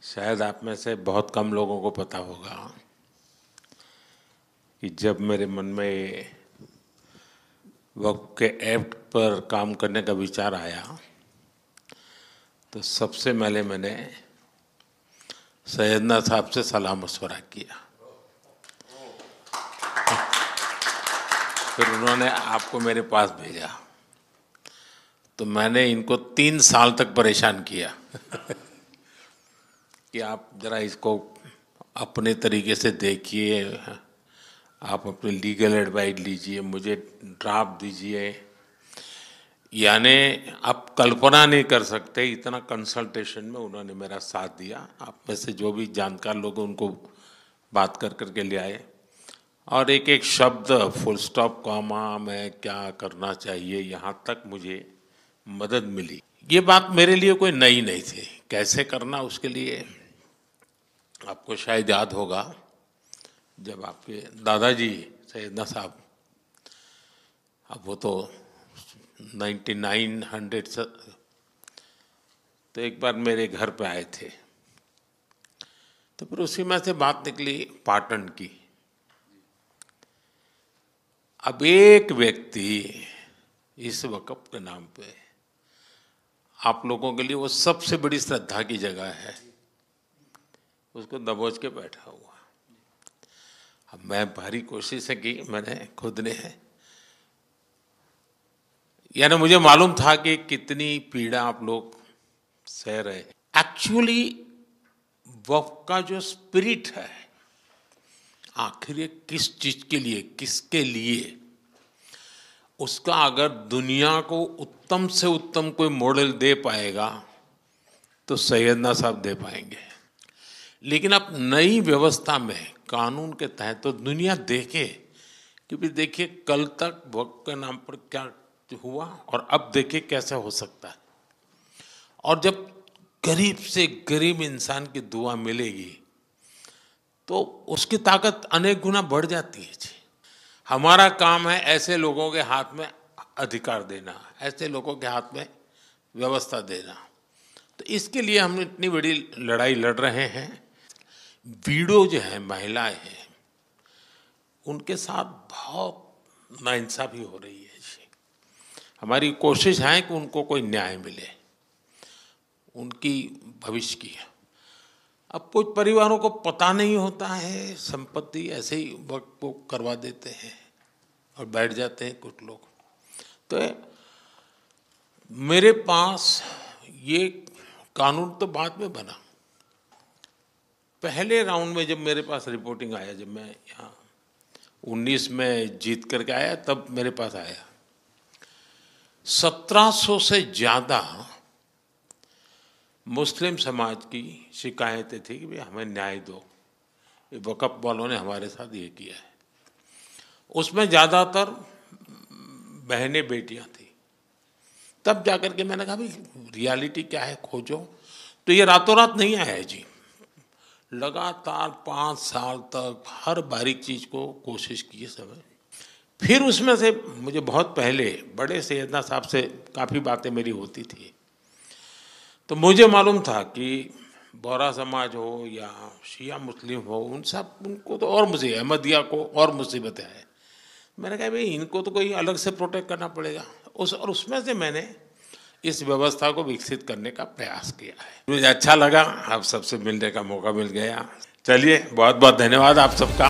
शायद आप में से बहुत कम लोगों को पता होगा कि जब मेरे मन में वक्फ के एक्ट पर काम करने का विचार आया तो सबसे पहले मैंने सैयदना साहब से सलाह मशवरा किया। फिर उन्होंने आपको मेरे पास भेजा तो मैंने इनको 3 साल तक परेशान किया कि आप ज़रा इसको अपने तरीके से देखिए, आप अपने लीगल एडवाइस लीजिए, मुझे ड्राफ्ट दीजिए। यानी आप कल्पना नहीं कर सकते इतना कंसल्टेशन में उन्होंने मेरा साथ दिया। आप में से जो भी जानकार लोग उनको बात कर कर के ले आए और एक एक शब्द फुल स्टॉप कॉमा में क्या करना चाहिए यहाँ तक मुझे मदद मिली। ये बात मेरे लिए कोई नई नहीं थी, कैसे करना उसके लिए आपको शायद याद होगा जब आपके दादाजी सैयदना साहब, अब वो तो 1900 से, तो एक बार मेरे घर पे आए थे तो फिर उसी में से बात निकली पाटन की। अब एक व्यक्ति इस वक़्फ़ के नाम पे आप लोगों के लिए वो सबसे बड़ी श्रद्धा की जगह है, उसको दबोच के बैठा हुआ। अब मैं भारी कोशिश की मैंने खुद ने, यानी मुझे मालूम था कि कितनी पीड़ा आप लोग सह रहे। एक्चुअली वक्फ का जो स्पिरिट है आखिर ये किस चीज के लिए, किसके लिए, उसका अगर दुनिया को उत्तम से उत्तम कोई मॉडल दे पाएगा तो सैयदना साहब दे पाएंगे। लेकिन अब नई व्यवस्था में कानून के तहत तो दुनिया देखे कि भी देखिए कल तक वक्फ के नाम पर क्या हुआ और अब देखिए कैसे हो सकता है। और जब गरीब से गरीब इंसान की दुआ मिलेगी तो उसकी ताकत अनेक गुना बढ़ जाती है जी। हमारा काम है ऐसे लोगों के हाथ में अधिकार देना, ऐसे लोगों के हाथ में व्यवस्था देना। तो इसके लिए हम इतनी बड़ी लड़ाई लड़ रहे हैं। वीडो जो है, महिलाएं हैं, उनके साथ बहुत नाइंसाफी हो रही है जी। हमारी कोशिश है कि उनको कोई न्याय मिले, उनकी भविष्य की। अब कुछ परिवारों को पता नहीं होता है, संपत्ति ऐसे ही वक्त को करवा देते हैं और बैठ जाते हैं कुछ लोग। तो मेरे पास ये कानून तो बाद में बना, पहले राउंड में जब मेरे पास रिपोर्टिंग आया, जब मैं यहाँ 19 में जीत करके आया तब मेरे पास आया 1700 से ज़्यादा मुस्लिम समाज की शिकायतें थी कि भाई हमें न्याय दो, ये वक़्फ़ वालों ने हमारे साथ ये किया है। उसमें ज़्यादातर बहनें बेटियां थी। तब जाकर के मैंने कहा भाई रियलिटी क्या है खोजो। तो ये रातों रात नहीं आया है जी, लगातार 5 साल तक हर बारीक चीज़ को कोशिश की समय। फिर उसमें से मुझे बहुत पहले बड़े सैयदना साहब से काफ़ी बातें मेरी होती थी, तो मुझे मालूम था कि बोहरा समाज हो या शिया मुस्लिम हो, उनको तो और मुझे अहमदिया को और मुसीबतें हैं। मैंने कहा भाई इनको तो कोई अलग से प्रोटेक्ट करना पड़ेगा। और उसमें से मैंने इस व्यवस्था को विकसित करने का प्रयास किया है। मुझे अच्छा लगा, आप सबसे मिलने का मौका मिल गया। चलिए, बहुत बहुत धन्यवाद आप सबका।